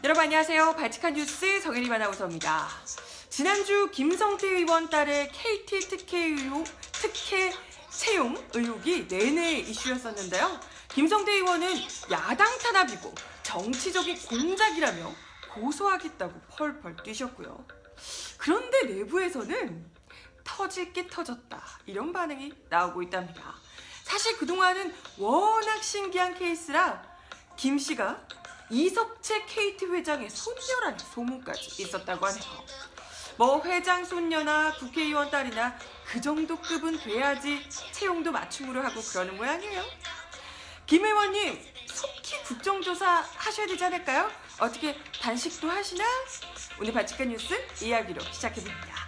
여러분 안녕하세요. 발칙한 뉴스 정혜림 아나운서입니다. 지난주 김성태 의원 딸의 KT 특혜 채용 의혹이 내내 이슈였었는데요. 김성태 의원은 야당 탄압이고 정치적인 공작이라며 고소하겠다고 펄펄 뛰셨고요. 그런데 내부에서는 터질 게 터졌다 이런 반응이 나오고 있답니다. 사실 그동안은 워낙 신기한 케이스라 김 씨가 이석채 KT 회장의 손녀라는 소문까지 있었다고 하네요. 뭐 회장 손녀나 국회의원 딸이나 그 정도 급은 돼야지 채용도 맞춤으로 하고 그러는 모양이에요. 김 의원님 속히 국정조사 하셔야 되지 않을까요? 어떻게 단식도 하시나? 오늘 발칙한 뉴스 이야기로 시작해봅니다.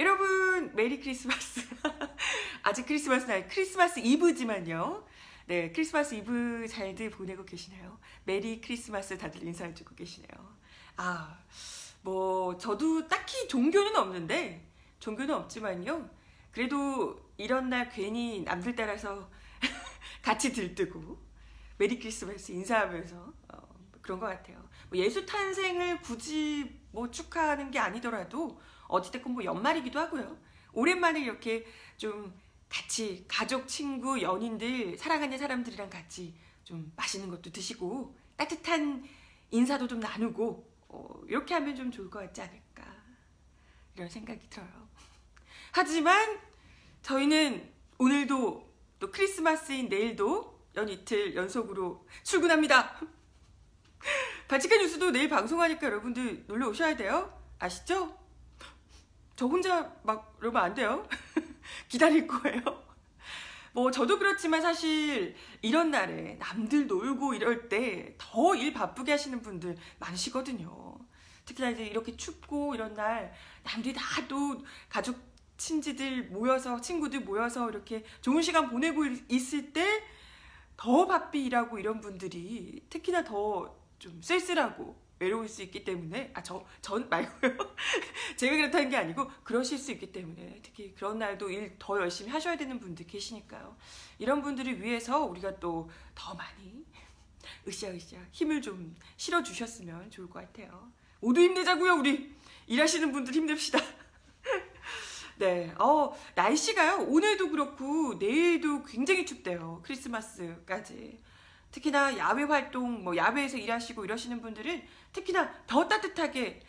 여러분 메리 크리스마스. 아직 크리스마스 날 크리스마스 이브지만요. 네, 크리스마스 이브 잘들 보내고 계시나요? 메리 크리스마스 다들 인사해주고 계시네요. 뭐 저도 딱히 종교는 없지만요. 그래도 이런 날 괜히 남들 따라서 같이 들뜨고 메리 크리스마스 인사하면서 그런 것 같아요. 뭐 예수 탄생을 굳이 뭐 축하하는 게 아니더라도 어찌됐건 뭐 연말이기도 하고요. 오랜만에 이렇게 좀 같이 가족, 친구, 연인들, 사랑하는 사람들이랑 같이 좀 맛있는 것도 드시고 따뜻한 인사도 좀 나누고 이렇게 하면 좀 좋을 것 같지 않을까 이런 생각이 들어요. 하지만 저희는 오늘도 또 크리스마스인 내일도 연이틀 연속으로 출근합니다. 발칙한 뉴스도 내일 방송하니까 여러분들 놀러 오셔야 돼요. 아시죠? 저 혼자 막 이러면 안 돼요. 기다릴 거예요. 뭐 저도 그렇지만 사실 이런 날에 남들 놀고 이럴 때 더 일 바쁘게 하시는 분들 많으시거든요. 특히나 이제 이렇게 춥고 이런 날 남들이 다 또 가족 친지들 모여서 친구들 모여서 이렇게 좋은 시간 보내고 있을 때 더 바삐 일하고 이런 분들이 특히나 더 좀 쓸쓸하고 외로울 수 있기 때문에 전 말고요. 제가 그렇다는 게 아니고 그러실 수 있기 때문에 특히 그런 날도 일 더 열심히 하셔야 되는 분들 계시니까요. 이런 분들을 위해서 우리가 또 더 많이 으쌰으쌰 힘을 좀 실어주셨으면 좋을 것 같아요. 모두 힘내자고요. 우리 일하시는 분들 힘냅시다. 네, 날씨가요 오늘도 그렇고 내일도 굉장히 춥대요. 크리스마스까지. 특히나 야외 활동, 뭐 야외에서 일하시고 이러시는 분들은 특히나 더 따뜻하게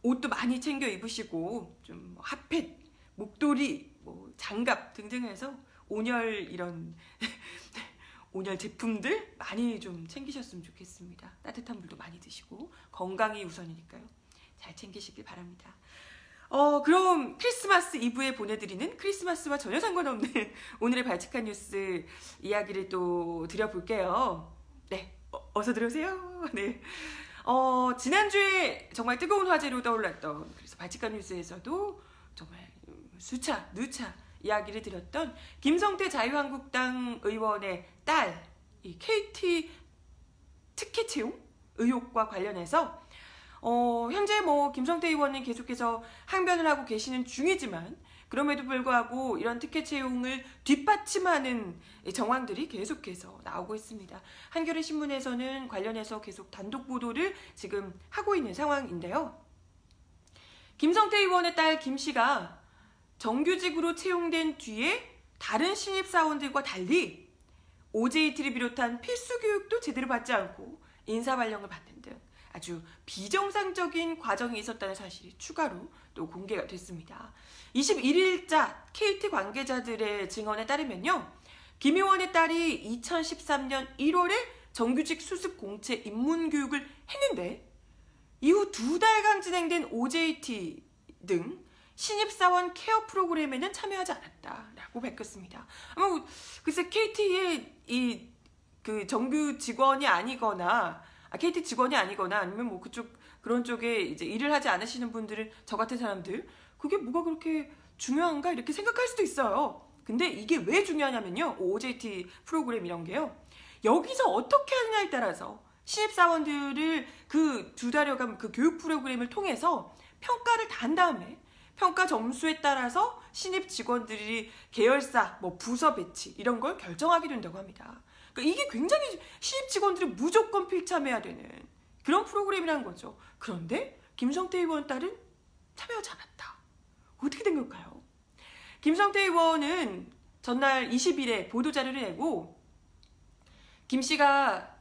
옷도 많이 챙겨 입으시고 좀 핫팩, 목도리, 뭐 장갑 등등 해서 온열 이런 온열 제품들 많이 좀 챙기셨으면 좋겠습니다. 따뜻한 물도 많이 드시고 건강이 우선이니까요. 잘 챙기시길 바랍니다. 그럼 크리스마스 이브에 보내드리는 크리스마스와 전혀 상관없는 오늘의 발칙한 뉴스 이야기를 또 드려볼게요. 네, 어서 들어오세요. 네, 지난주에 정말 뜨거운 화제로 떠올랐던 그래서 발칙한 뉴스에서도 정말 누차 이야기를 드렸던 김성태 자유한국당 의원의 딸 이 KT 특혜 채용 의혹과 관련해서 현재 뭐 김성태 의원은 계속해서 항변을 하고 계시는 중이지만 그럼에도 불구하고 이런 특혜 채용을 뒷받침하는 정황들이 계속해서 나오고 있습니다. 한겨레 신문에서는 관련해서 계속 단독 보도를 지금 하고 있는 상황인데요. 김성태 의원의 딸 김 씨가 정규직으로 채용된 뒤에 다른 신입사원들과 달리 OJT를 비롯한 필수 교육도 제대로 받지 않고 인사발령을 받는 등 아주 비정상적인 과정이 있었다는 사실이 추가로 또 공개가 됐습니다. 21일자 KT 관계자들의 증언에 따르면요. 김 의원의 딸이 2013년 1월에 정규직 수습 공채 입문 교육을 했는데 이후 2달간 진행된 OJT 등 신입사원 케어 프로그램에는 참여하지 않았다라고 밝혔습니다. 글쎄 KT의 그 정규 직원이 아니거나 KT 직원이 아니거나 아니면 뭐 그런 쪽에 이제 일을 하지 않으시는 분들은 저 같은 사람들 그게 뭐가 그렇게 중요한가 이렇게 생각할 수도 있어요. 근데 이게 왜 중요하냐면요. OJT 프로그램 이런 게요. 여기서 어떻게 하느냐에 따라서 신입사원들을 그 2달여간 그 교육 프로그램을 통해서 평가를 다 한 다음에 평가 점수에 따라서 신입 직원들이 계열사, 뭐 부서 배치 이런 걸 결정하게 된다고 합니다. 그러니까 이게 굉장히 신입 직원들이 무조건 필참해야 되는 그런 프로그램이라는 거죠. 그런데 김성태 의원 딸은 참여하지 않았다. 어떻게 된 걸까요? 김성태 의원은 전날 20일에 보도자료를 내고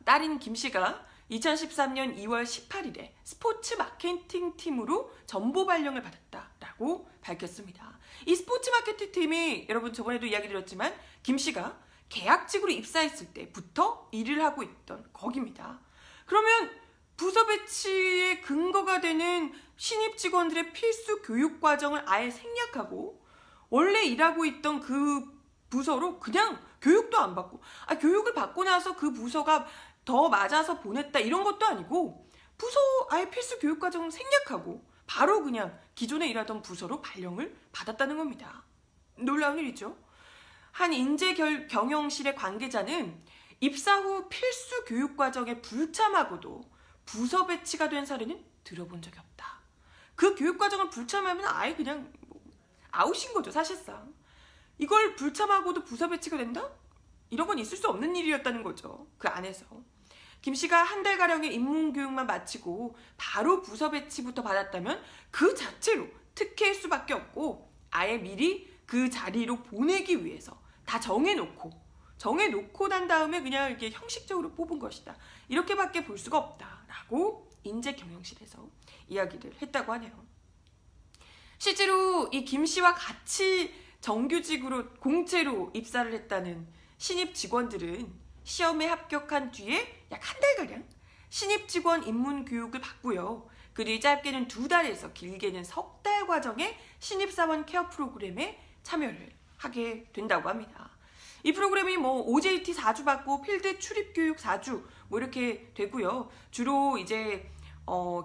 딸인 김 씨가 2013년 2월 18일에 스포츠 마케팅 팀으로 정보 발령을 받았다라고 밝혔습니다. 이 스포츠 마케팅 팀이 여러분 저번에도 이야기 드렸지만 김 씨가 계약직으로 입사했을 때부터 일을 하고 있던 거기입니다. 그러면 부서 배치의 근거가 되는 신입 직원들의 필수 교육 과정을 아예 생략하고 원래 일하고 있던 그 부서로 그냥 교육도 안 받고 교육을 받고 나서 그 부서가 더 맞아서 보냈다 이런 것도 아니고 부서 아예 필수 교육 과정을 생략하고 바로 그냥 기존에 일하던 부서로 발령을 받았다는 겁니다. 놀라운 일이죠. 한 인재경영실의 관계자는 입사 후 필수 교육 과정에 불참하고도 부서 배치가 된 사례는 들어본 적이 없다. 그 교육 과정을 불참하면 아예 그냥 아웃인 거죠, 사실상. 이걸 불참하고도 부서 배치가 된다? 이런 건 있을 수 없는 일이었다는 거죠. 그 안에서. 김 씨가 한 달가량의 입문교육만 마치고 바로 부서 배치부터 받았다면 그 자체로 특혜일 수밖에 없고 아예 미리 그 자리로 보내기 위해서 다 정해놓고 난 다음에 그냥 이렇게 형식적으로 뽑은 것이다. 이렇게밖에 볼 수가 없다라고 인재경영실에서 이야기를 했다고 하네요. 실제로 이 김 씨와 같이 정규직으로 공채로 입사를 했다는 신입 직원들은 시험에 합격한 뒤에 약 한 달가량 신입 직원 입문 교육을 받고요. 그리 짧게는 2달에서 길게는 3달 과정의 신입사원 케어 프로그램에 참여를 하게 된다고 합니다. 이 프로그램이 뭐 OJT 4주 받고 필드 출입 교육 4주 뭐 이렇게 되고요. 주로 이제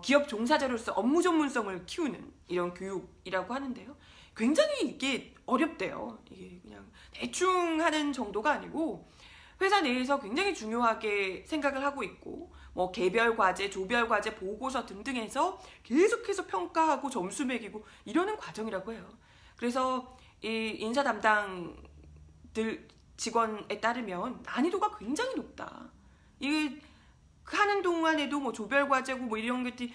기업 종사자로서 업무 전문성을 키우는 이런 교육이라고 하는데요. 굉장히 이게 어렵대요. 이게 그냥 대충 하는 정도가 아니고 회사 내에서 굉장히 중요하게 생각을 하고 있고 뭐 개별 과제, 조별 과제, 보고서 등등해서 계속해서 평가하고 점수 매기고 이러는 과정이라고 해요. 그래서 이 인사 담당들 직원에 따르면 난이도가 굉장히 높다. 이게 하는 동안에도 뭐 조별 과제고 뭐 이런 것들이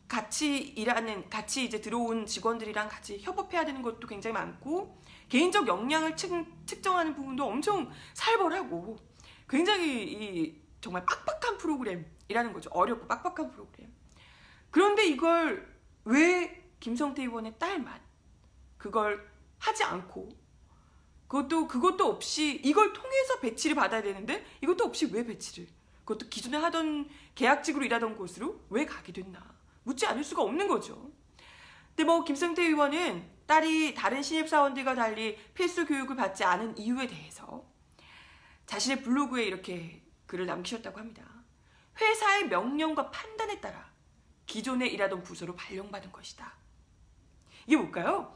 같이 이제 들어온 직원들이랑 같이 협업해야 되는 것도 굉장히 많고 개인적 역량을 측정하는 부분도 엄청 살벌하고 굉장히 정말 빡빡한 프로그램이라는 거죠. 어렵고 빡빡한 프로그램. 그런데 이걸 왜 김성태 의원의 딸만 그걸 하지 않고 그것도 없이 이걸 통해서 배치를 받아야 되는데 이것도 없이 왜 배치를 그것도 기존에 하던 계약직으로 일하던 곳으로 왜 가게 됐나 묻지 않을 수가 없는 거죠. 근데 뭐 김성태 의원은 딸이 다른 신입사원들과 달리 필수 교육을 받지 않은 이유에 대해서 자신의 블로그에 이렇게 글을 남기셨다고 합니다. 회사의 명령과 판단에 따라 기존에 일하던 부서로 발령받은 것이다. 이게 뭘까요?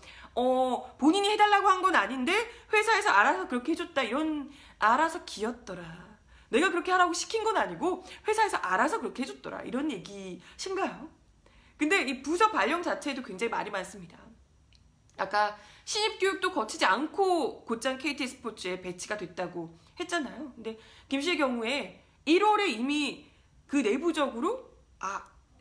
본인이 해달라고 한 건 아닌데 회사에서 알아서 그렇게 해줬다. 이런 알아서 기었더라. 내가 그렇게 하라고 시킨 건 아니고 회사에서 알아서 그렇게 해줬더라. 이런 얘기신가요? 근데 이 부서 발령 자체에도 굉장히 말이 많습니다. 아까 신입교육도 거치지 않고 곧장 KT스포츠에 배치가 됐다고 했잖아요. 근데 김 씨의 경우에 1월에 이미 그 내부적으로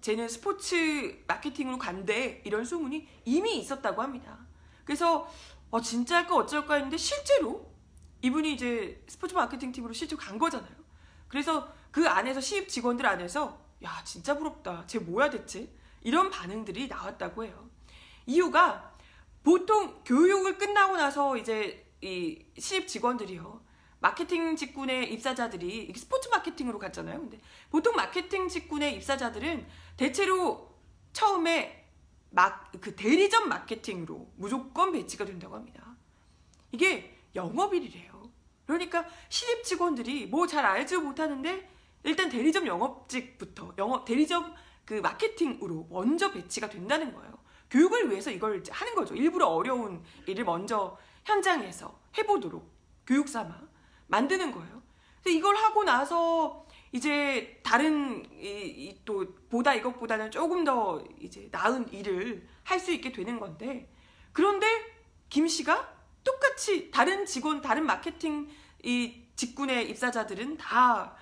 쟤는 스포츠 마케팅으로 간대 이런 소문이 이미 있었다고 합니다. 그래서 진짜 할까 어쩔까 했는데 실제로 이분이 이제 스포츠 마케팅 팀으로 실제로 간 거잖아요. 그래서 그 안에서 신입 직원들 안에서 야 진짜 부럽다. 쟤 뭐야 대체? 이런 반응들이 나왔다고 해요. 이유가 보통 교육을 끝나고 나서 이제 이 신입 직원들이요. 마케팅 직군의 입사자들이 스포츠 마케팅으로 갔잖아요. 근데 보통 마케팅 직군의 입사자들은 대체로 처음에 그 대리점 마케팅으로 무조건 배치가 된다고 합니다. 이게 영업일이래요. 그러니까 신입 직원들이 뭐 잘 알지 못하는데 일단 대리점 영업직부터 대리점 그 마케팅으로 먼저 배치가 된다는 거예요. 교육을 위해서 이걸 이제 하는 거죠. 일부러 어려운 일을 먼저 현장에서 해보도록 교육 삼아 만드는 거예요. 근데 이걸 하고 나서 이제 다른 또 보다 이것보다는 조금 더 이제 나은 일을 할 수 있게 되는 건데, 그런데 김 씨가 똑같이 다른 직원, 다른 마케팅 이 직군의 입사자들은 다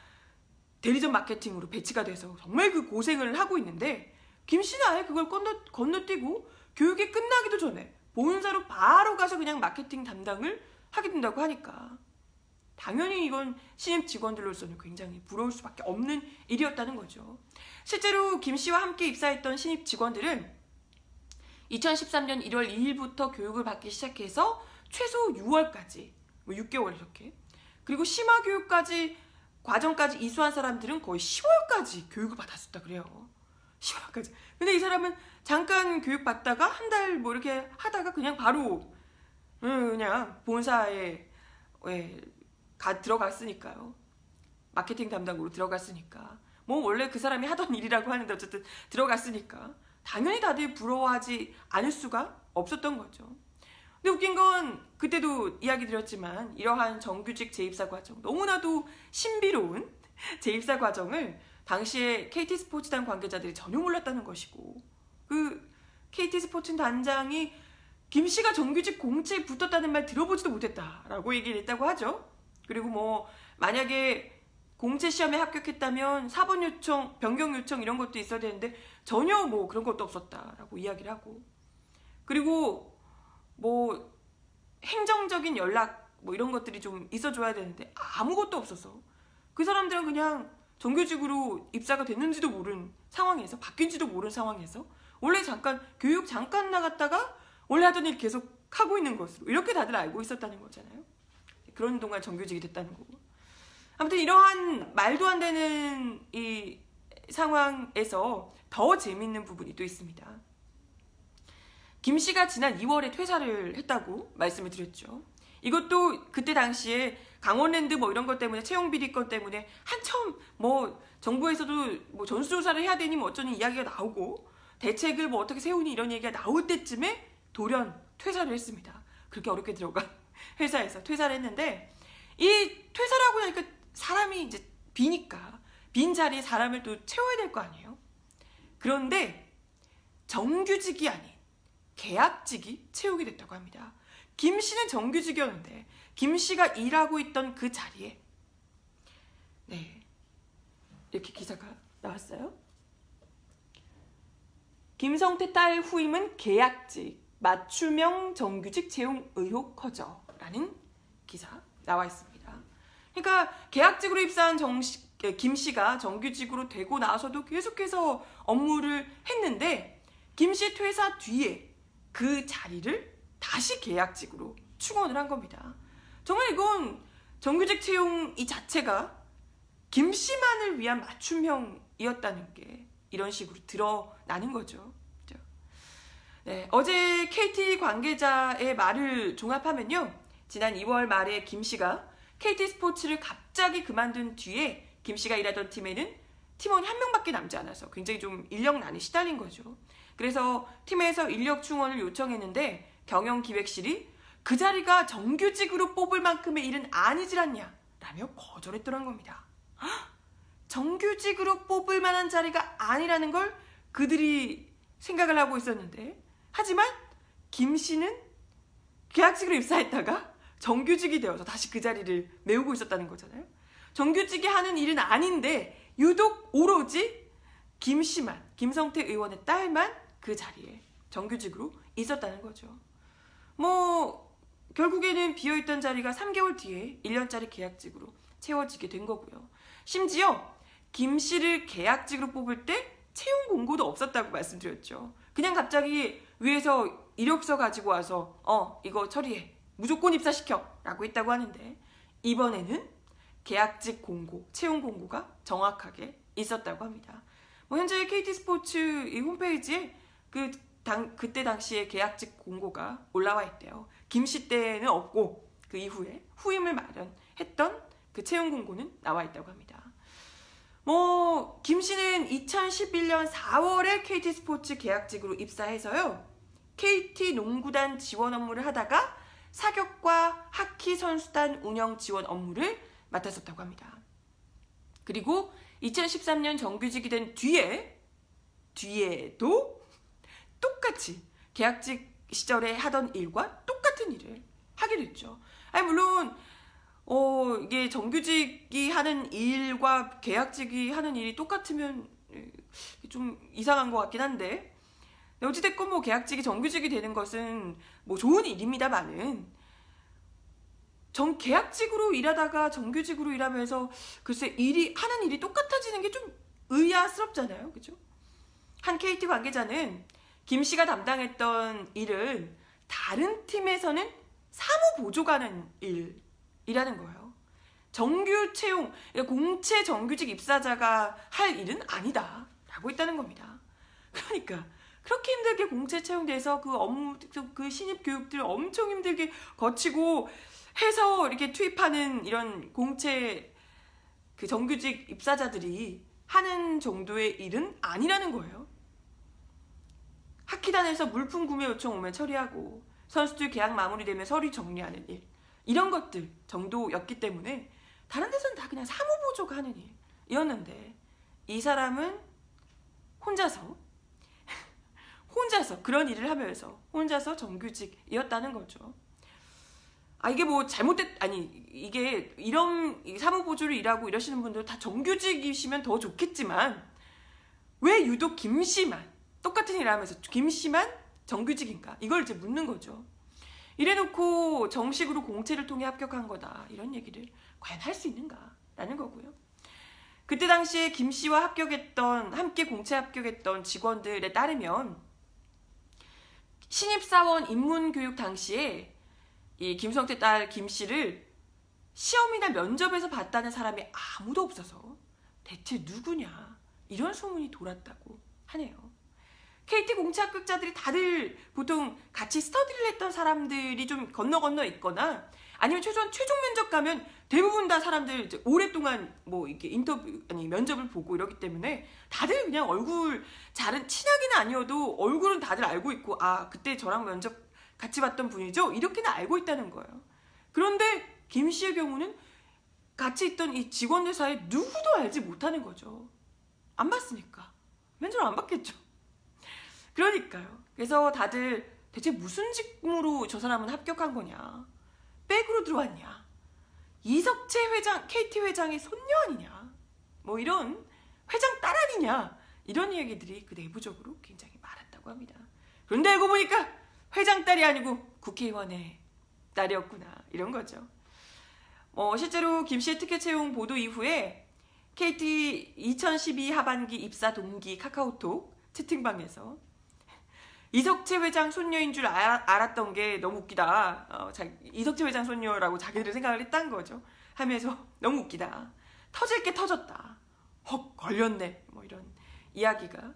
대리점 마케팅으로 배치가 돼서 정말 그 고생을 하고 있는데, 김 씨는 아예 그걸 건너뛰고 교육이 끝나기도 전에 본사로 바로 가서 그냥 마케팅 담당을 하게 된다고 하니까 당연히 이건 신입 직원들로서는 굉장히 부러울 수밖에 없는 일이었다는 거죠. 실제로 김 씨와 함께 입사했던 신입 직원들은 2013년 1월 2일부터 교육을 받기 시작해서 최소 6월까지, 6개월 이렇게, 그리고 심화 교육까지 과정까지 이수한 사람들은 거의 10월까지 교육을 받았었다 그래요. 10월까지. 근데 이 사람은 잠깐 교육 받다가 한 달 뭐 이렇게 하다가 그냥 바로 그냥 본사에 들어갔으니까요. 마케팅 담당으로 들어갔으니까. 뭐 원래 그 사람이 하던 일이라고 하는데 어쨌든 들어갔으니까 당연히 다들 부러워하지 않을 수가 없었던 거죠. 근데 웃긴 건 그때도 이야기 드렸지만 이러한 정규직 재입사 과정, 너무나도 신비로운 재입사 과정을 당시에 KT 스포츠단 관계자들이 전혀 몰랐다는 것이고, 그 KT 스포츠 단장이 김 씨가 정규직 공채에 붙었다는 말 들어보지도 못했다라고 얘기를 했다고 하죠. 그리고 뭐 만약에 공채 시험에 합격했다면 사본 요청, 변경 요청 이런 것도 있어야 되는데 전혀 뭐 그런 것도 없었다라고 이야기를 하고, 그리고 뭐 행정적인 연락 뭐 이런 것들이 좀 있어줘야 되는데 아무것도 없어서 그 사람들은 그냥 정규직으로 입사가 됐는지도 모르는 상황에서, 바뀐지도 모르는 상황에서 원래 잠깐 교육 잠깐 나갔다가 원래 하던 일 계속 하고 있는 것으로 이렇게 다들 알고 있었다는 거잖아요. 그런 동안 정규직이 됐다는 거고. 아무튼 이러한 말도 안 되는 이 상황에서 더 재밌는 부분이 또 있습니다. 김 씨가 지난 2월에 퇴사를 했다고 말씀을 드렸죠. 이것도 그때 당시에 강원랜드 뭐 이런 것 때문에, 채용 비리 건 때문에 한참 뭐 정부에서도 뭐 전수조사를 해야 되니 뭐 어쩌니 이야기가 나오고 대책을 뭐 어떻게 세우니 이런 얘기가 나올 때쯤에 돌연 퇴사를 했습니다. 그렇게 어렵게 들어간 회사에서 퇴사를 했는데, 이 퇴사를 하고 나니까 사람이 이제 비니까 빈 자리에 사람을 또 채워야 될 거 아니에요. 그런데 정규직이 아닌 계약직이 채우게 됐다고 합니다. 김 씨는 정규직이었는데 김 씨가 일하고 있던 그 자리에 이렇게 기사가 나왔어요. 김성태 딸 후임은 계약직, 맞춤형 정규직 채용 의혹 커져 라는 기사 나와 있습니다. 그러니까 계약직으로 입사한 김 씨가 정규직으로 되고 나서도 계속해서 업무를 했는데 김 씨 퇴사 뒤에 그 자리를 다시 계약직으로 충원을 한 겁니다. 정말 이건 정규직 채용 이 자체가 김 씨만을 위한 맞춤형이었다는 게 이런 식으로 드러나는 거죠. 네, 어제 KT 관계자의 말을 종합하면요, 지난 2월 말에 김 씨가 KT 스포츠를 갑자기 그만둔 뒤에 김 씨가 일하던 팀에는 팀원이 한 명밖에 남지 않아서 굉장히 좀 인력난에 시달린 거죠. 그래서 팀에서 인력 충원을 요청했는데 경영기획실이 그 자리가 정규직으로 뽑을 만큼의 일은 아니질 않냐 라며 거절했더란 겁니다. 정규직으로 뽑을 만한 자리가 아니라는 걸 그들이 생각을 하고 있었는데, 하지만 김 씨는 계약직으로 입사했다가 정규직이 되어서 다시 그 자리를 메우고 있었다는 거잖아요. 정규직이 하는 일은 아닌데 유독 오로지 김 씨만, 김성태 의원의 딸만 그 자리에 정규직으로 있었다는 거죠. 뭐 결국에는 비어있던 자리가 3개월 뒤에 1년짜리 계약직으로 채워지게 된 거고요. 심지어 김 씨를 계약직으로 뽑을 때 채용 공고도 없었다고 말씀드렸죠. 그냥 갑자기 위에서 이력서 가지고 와서 이거 처리해, 무조건 입사시켜 라고 했다고 하는데, 이번에는 계약직 공고, 채용 공고가 정확하게 있었다고 합니다. 뭐 현재 KT 스포츠 이 홈페이지에 그때 당시에 계약직 공고가 올라와 있대요. 김 씨 때는 없고 그 이후에 후임을 마련했던 그 채용 공고는 나와 있다고 합니다. 뭐 김 씨는 2011년 4월에 KT 스포츠 계약직으로 입사해서요, KT 농구단 지원 업무를 하다가 사격과 하키 선수단 운영 지원 업무를 맡았었다고 합니다. 그리고 2013년 정규직이 된 뒤에도 똑같이 계약직 시절에 하던 일과 똑같은 일을 하게 됐죠. 아니 물론 이게 정규직이 하는 일과 계약직이 하는 일이 똑같으면 좀 이상한 것 같긴 한데, 어찌됐건 뭐 계약직이 정규직이 되는 것은 뭐 좋은 일입니다만은, 계약직으로 일하다가 정규직으로 일하면서 글쎄 하는 일이 똑같아지는 게 좀 의아스럽잖아요. 그죠? 한 KT 관계자는 김 씨가 담당했던 일은 다른 팀에서는 사무 보조가는 일이라는 거예요. 정규 채용, 공채 정규직 입사자가 할 일은 아니다 라고 했다는 겁니다. 그러니까 그렇게 힘들게 공채 채용돼서 그 업무, 그 신입 교육들 엄청 힘들게 거치고 해서 이렇게 투입하는 이런 공채 그 정규직 입사자들이 하는 정도의 일은 아니라는 거예요. 하키단에서 물품 구매 요청 오면 처리하고 선수들 계약 마무리되면 서류 정리하는 일, 이런 것들 정도였기 때문에 다른 데서는 다 그냥 사무보조가 하는 일이었는데, 이 사람은 혼자서 그런 일을 하면서 혼자서 정규직이었다는 거죠. 이게 뭐 이게 이런 사무보조를 일하고 이러시는 분들 다 정규직이시면 더 좋겠지만, 왜 유독 김 씨만 똑같은 일을 하면서 김 씨만 정규직인가? 이걸 이제 묻는 거죠. 이래놓고 정식으로 공채를 통해 합격한 거다, 이런 얘기를 과연 할 수 있는가? 라는 거고요. 그때 당시에 김 씨와 함께 공채 합격했던 직원들에 따르면 신입사원 입문교육 당시에 이 김성태 딸 김 씨를 시험이나 면접에서 봤다는 사람이 아무도 없어서 대체 누구냐, 이런 소문이 돌았다고 하네요. KT 공채 합격자들이 다들 보통 같이 스터디를 했던 사람들이 좀 건너 있거나, 아니면 최종 면접 가면 대부분 다 사람들 이제 오랫동안 뭐 이렇게 면접을 보고 이러기 때문에 다들 그냥 얼굴 친하게는 아니어도 얼굴은 다들 알고 있고, 그때 저랑 면접 같이 봤던 분이죠, 이렇게는 알고 있다는 거예요. 그런데 김 씨의 경우는 같이 있던 이 직원들 사이에 누구도 알지 못하는 거죠. 안 봤으니까. 면접 안 봤겠죠. 그러니까요. 그래서 다들 대체 무슨 직무로 저 사람은 합격한 거냐, 백으로 들어왔냐, 이석채 회장, KT 회장의 손녀 아니냐, 뭐 이런 회장 딸 아니냐, 이런 얘기들이 그 내부적으로 굉장히 많았다고 합니다. 그런데 알고 보니까 회장 딸이 아니고 국회의원의 딸이었구나, 이런 거죠. 실제로 김 씨의 특혜 채용 보도 이후에 KT 2012 하반기 입사 동기 카카오톡 채팅방에서 이석채 회장 손녀인 줄 알았던 게 너무 웃기다. 이석채 회장 손녀라고 자기들이 생각을 했다는 거죠. 하면서 너무 웃기다. 터질 게 터졌다. 헉, 걸렸네. 뭐 이런 이야기가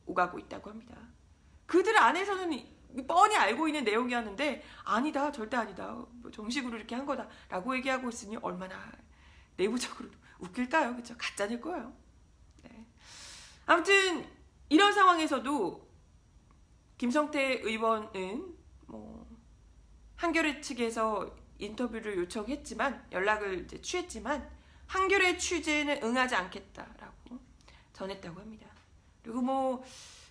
오가고 있다고 합니다. 그들 안에서는 뻔히 알고 있는 내용이었는데, 아니다, 절대 아니다, 뭐 정식으로 이렇게 한 거다 라고 얘기하고 있으니 얼마나 내부적으로 웃길까요? 그쵸? 가짜일 거예요. 네. 아무튼 이런 상황에서도 김성태 의원은 한겨레 측에서 인터뷰를 요청했지만, 연락을 이제 취했지만 한겨레 취재는 응하지 않겠다라고 전했다고 합니다. 그리고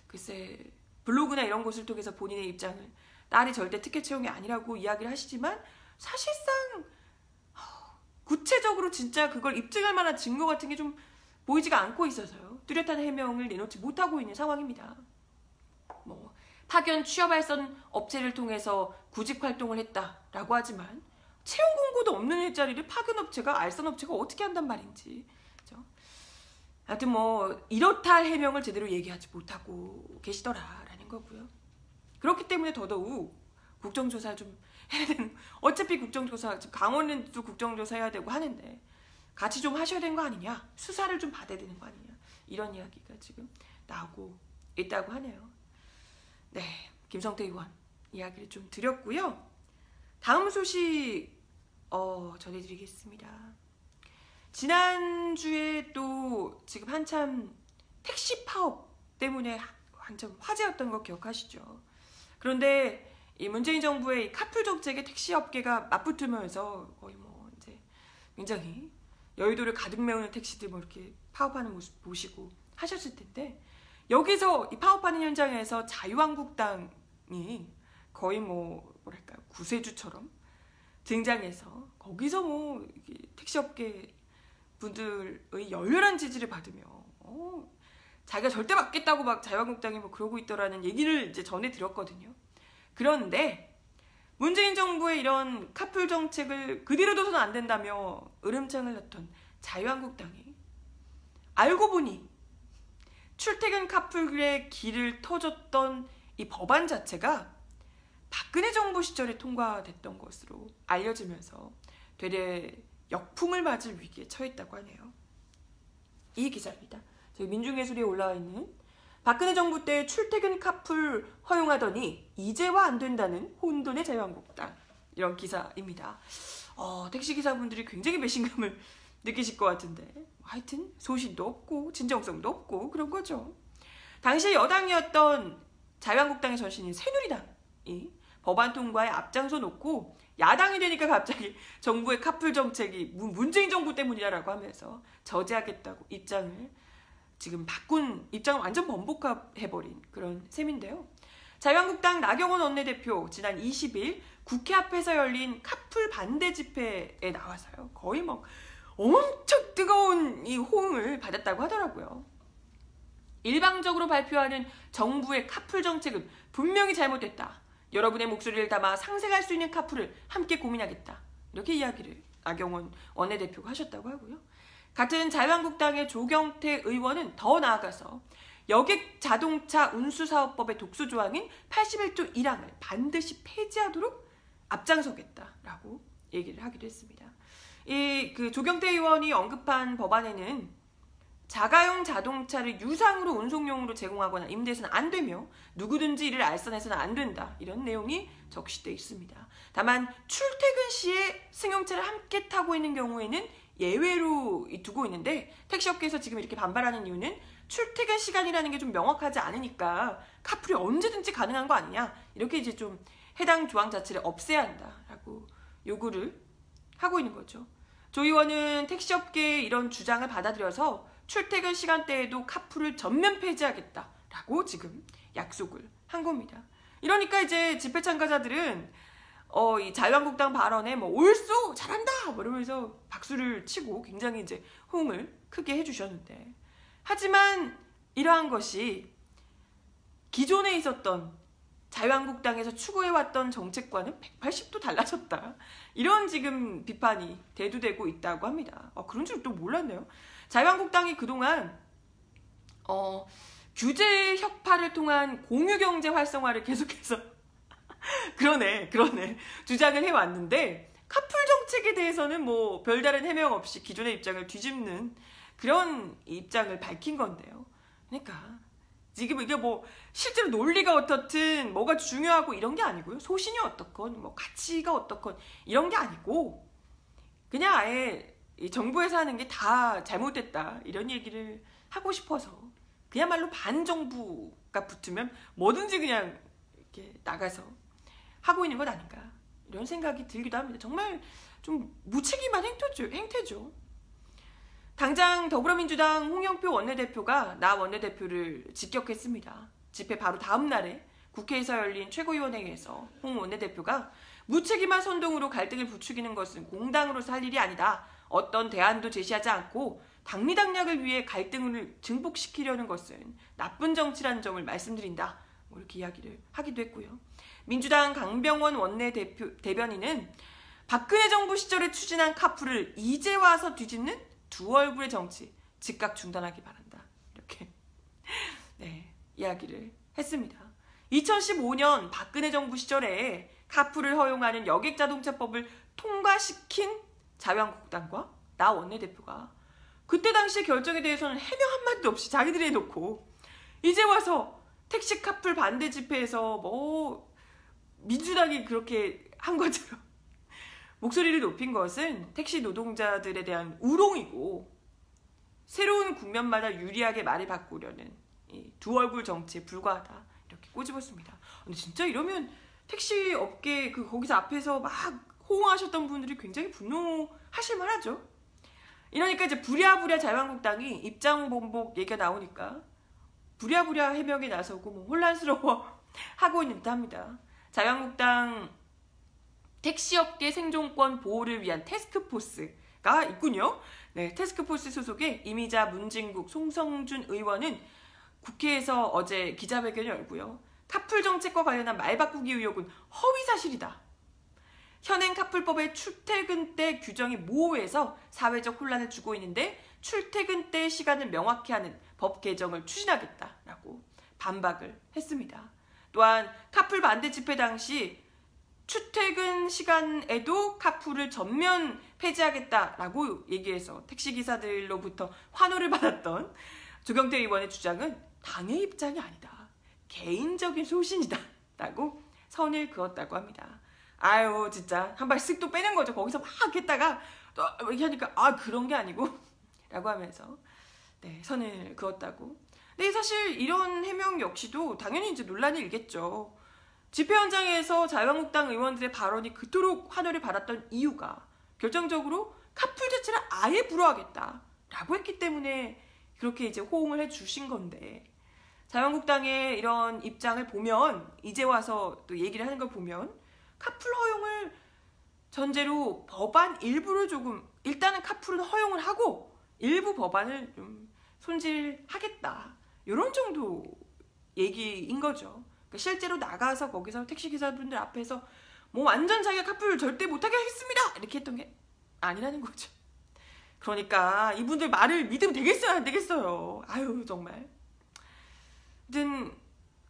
글쎄 블로그나 이런 곳을 통해서 본인의 입장을 딸이 절대 특혜 채용이 아니라고 이야기를 하시지만, 사실상 구체적으로 진짜 그걸 입증할 만한 증거 같은 게 좀 보이지가 않고 있어서요. 뚜렷한 해명을 내놓지 못하고 있는 상황입니다. 파견 취업할선 업체를 통해서 구직 활동을 했다라고 하지만 채용 공고도 없는 일자리를 파견 업체가, 알선 업체가 어떻게 한단 말인지. 그렇죠? 하여튼 이렇다 할 해명을 제대로 얘기하지 못하고 계시더라라는 거고요. 그렇기 때문에 더더욱 국정조사 좀 해야 되는, 어차피 국정조사, 강원랜드도 국정조사 해야 되고 하는데 같이 좀 하셔야 되는 거 아니냐, 수사를 좀 받아야 되는 거 아니냐, 이런 이야기가 지금 나오고 있다고 하네요. 네, 김성태 의원 이야기를 좀 드렸고요. 다음 소식 전해드리겠습니다. 지난주에 또 지금 한참 택시 파업 때문에 한참 화제였던 거 기억하시죠? 그런데 이 문재인 정부의 이 카풀 정책에 택시 업계가 맞붙으면서 거의 뭐 이제 굉장히 여의도를 가득 메우는 택시들 뭐 이렇게 파업하는 모습 보시고 하셨을 텐데, 여기서 이 파업하는 현장에서 자유한국당이 거의 뭐 뭐랄까요, 구세주처럼 등장해서 거기서 뭐 택시업계 분들의 열렬한 지지를 받으며 자기가 절대 맞겠다고 막 자유한국당이 뭐 그러고 있더라는 얘기를 이제 전해 들었거든요. 그런데 문재인 정부의 이런 카풀 정책을 그대로 둬서는 안 된다며 으름장을 놨던 자유한국당이 알고 보니 출퇴근 카풀의 길을 터줬던 이 법안 자체가 박근혜 정부 시절에 통과됐던 것으로 알려지면서 되레 역풍을 맞을 위기에 처했다고 하네요. 이 기사입니다. 저희 민중예술에 올라와 있는 박근혜 정부 때 출퇴근 카풀 허용하더니 이제와 안 된다는 혼돈의 자유한국당, 이런 기사입니다. 택시기사분들이 굉장히 배신감을 느끼실 것 같은데, 하여튼 소신도 없고 진정성도 없고 그런 거죠. 당시 여당이었던 자유한국당의 전신인 새누리당이 법안 통과에 앞장서 놓고 야당이 되니까 갑자기 정부의 카풀 정책이 문재인 정부 때문이라고 하면서 저지하겠다고 지금 바꾼 입장을 완전 번복해버린 그런 셈인데요. 자유한국당 나경원 원내대표 지난 20일 국회 앞에서 열린 카풀 반대 집회에 나와서요, 거의 막 엄청 뜨거운 이 호응을 받았다고 하더라고요. 일방적으로 발표하는 정부의 카풀 정책은 분명히 잘못됐다. 여러분의 목소리를 담아 상생할 수 있는 카풀을 함께 고민하겠다. 이렇게 이야기를 나경원 원내대표가 하셨다고 하고요. 같은 자유한국당의 조경태 의원은 더 나아가서 여객 자동차 운수사업법의 독소 조항인 81조 1항을 반드시 폐지하도록 앞장서겠다라고 얘기를 하기도 했습니다. 그 조경태 의원이 언급한 법안에는 자가용 자동차를 유상으로 운송용으로 제공하거나 임대해서는 안 되며 누구든지 이를 알선해서는 안 된다, 이런 내용이 적시되어 있습니다. 다만 출퇴근 시에 승용차를 함께 타고 있는 경우에는 예외로 두고 있는데, 택시업계에서 지금 이렇게 반발하는 이유는 출퇴근 시간이라는 게 좀 명확하지 않으니까 카풀이 언제든지 가능한 거 아니냐, 이렇게 이제 좀 해당 조항 자체를 없애야 한다라고 요구를 하고 있는 거죠. 조 의원은 택시업계의 이런 주장을 받아들여서 출퇴근 시간대에도 카풀을 전면 폐지하겠다라고 지금 약속을 한 겁니다. 이러니까 이제 집회 참가자들은 이 자유한국당 발언에 뭐 옳소, 잘한다 뭐 이러면서 박수를 치고 굉장히 이제 호응을 크게 해주셨는데, 하지만 이러한 것이 기존에 있었던 자유한국당에서 추구해왔던 정책과는 180도 달라졌다, 이런 지금 비판이 대두되고 있다고 합니다. 그런 줄 또 몰랐네요. 자유한국당이 그동안 규제 혁파를 통한 공유경제 활성화를 계속해서 그러네 주장을 해왔는데, 카풀 정책에 대해서는 뭐 별다른 해명 없이 기존의 입장을 뒤집는 그런 입장을 밝힌 건데요. 그러니까 지금 이게 뭐 실제로 논리가 어떻든 뭐가 중요하고 이런 게 아니고요, 소신이 어떻건 뭐 가치가 어떻건 이런 게 아니고 그냥 아예 이 정부에서 하는 게 다 잘못됐다, 이런 얘기를 하고 싶어서 그야말로 반정부가 붙으면 뭐든지 그냥 이렇게 나가서 하고 있는 것 아닌가, 이런 생각이 들기도 합니다. 정말 좀 무책임한 행태죠. 당장 더불어민주당 홍영표 원내대표가 나 원내대표를 직격했습니다. 집회 바로 다음 날에 국회에서 열린 최고위원회에서 홍 원내대표가 무책임한 선동으로 갈등을 부추기는 것은 공당으로서 할 일이 아니다. 어떤 대안도 제시하지 않고 당리당략을 위해 갈등을 증폭시키려는 것은 나쁜 정치라는 점을 말씀드린다, 뭐 이렇게 이야기를 하기도 했고요. 민주당 강병원 원내대변인은 박근혜 정부 시절에 추진한 카풀을 이제 와서 뒤집는 두 얼굴의 정치 즉각 중단하기 바란다, 이렇게 이야기를 했습니다. 2015년 박근혜 정부 시절에 카풀을 허용하는 여객자동차법을 통과시킨 자유한국당과 나 원내대표가 그때 당시의 결정에 대해서는 해명 한마디도 없이 자기들이 해놓고 이제 와서 택시 카풀 반대 집회에서 뭐 민주당이 그렇게 한 것처럼 목소리를 높인 것은 택시 노동자들에 대한 우롱이고, 새로운 국면마다 유리하게 말을 바꾸려는 이 두 얼굴 정치에 불과하다, 이렇게 꼬집었습니다. 근데 진짜 이러면 택시 업계 거기서 앞에서 막 호응하셨던 분들이 굉장히 분노하실 만하죠. 이러니까 이제 부랴부랴 자유한국당이 입장 번복 얘기가 나오니까 부랴부랴 해명에 나서고 뭐 혼란스러워 하고 있는 듯 합니다. 자유한국당 택시업계 생존권 보호를 위한 태스크포스가 있군요. 네, 태스크포스 소속의 이미자, 문진국, 송성준 의원은 국회에서 어제 기자회견을 열고요. 카풀 정책과 관련한 말 바꾸기 의혹은 허위사실이다. 현행 카풀법의 출퇴근 때 규정이 모호해서 사회적 혼란을 주고 있는데 출퇴근 때 시간을 명확히 하는 법 개정을 추진하겠다라고 반박을 했습니다. 또한 카풀 반대 집회 당시 출퇴근 시간에도 카풀을 전면 폐지하겠다라고 얘기해서 택시기사들로부터 환호를 받았던 조경태 의원의 주장은 당의 입장이 아니다. 개인적인 소신이다. 라고 선을 그었다고 합니다. 아유 진짜 한 발 쓱 또 빼는 거죠. 거기서 막 했다가 또 이렇게 하니까 그런 게 아니고 라고 하면서 네, 선을 그었다고. 근데 사실 이런 해명 역시도 당연히 이제 논란이 일겠죠. 집회 현장에서 자유한국당 의원들의 발언이 그토록 환호를 받았던 이유가 결정적으로 카풀 자체를 아예 불허하겠다라고 했기 때문에 그렇게 이제 호응을 해주신 건데, 자유한국당의 이런 입장을 보면, 이제 와서 또 얘기를 하는 걸 보면 카풀 허용을 전제로 법안 일부를 조금, 일단은 카풀은 허용을 하고 일부 법안을 좀 손질하겠다, 이런 정도 얘기인 거죠. 그러니까 실제로 나가서 거기서 택시기사분들 앞에서 뭐 완전 자기가 카풀 절대 못하게 하겠습니다 이렇게 했던 게 아니라는 거죠. 그러니까 이분들 말을 믿으면 되겠어요 안 되겠어요. 아유 정말. 하여튼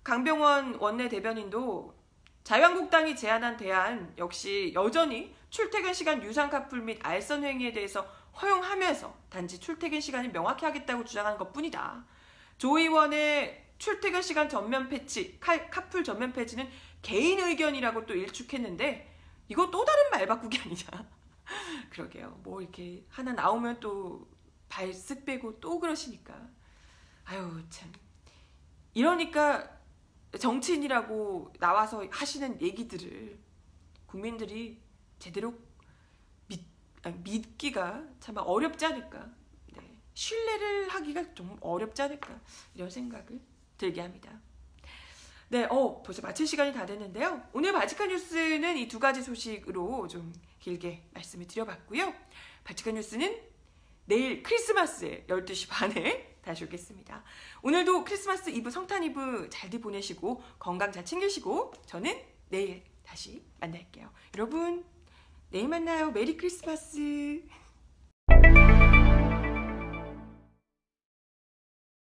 강병원 원내대변인도 자유한국당이 제안한 대안 역시 여전히 출퇴근 시간 유상 카풀 및 알선 행위에 대해서 허용하면서 단지 출퇴근 시간을 명확히 하겠다고 주장하는 것뿐이다. 조 의원의 출퇴근 시간 전면 폐지, 카풀 전면 폐지는 개인 의견이라고 또 일축했는데 이거 또 다른 말 바꾸기 아니냐. 그러게요. 뭐 이렇게 하나 나오면 또 발 쓱 빼고 또 그러시니까. 아유 참. 이러니까 정치인이라고 나와서 하시는 얘기들을 국민들이 제대로 믿기가 참 어렵지 않을까. 네. 신뢰를 하기가 좀 어렵지 않을까. 이런 생각을 들게 합니다. 네, 벌써 마칠 시간이 다 됐는데요. 오늘 바칙한 뉴스는 이 두 가지 소식으로 좀 길게 말씀을 드려봤고요. 바칙한 뉴스는 내일 크리스마스에 12시 반에 다시 오겠습니다. 오늘도 크리스마스 이브, 성탄 이브 잘들 보내시고 건강 잘 챙기시고 저는 내일 다시 만날게요. 여러분 내일 만나요. 메리 크리스마스.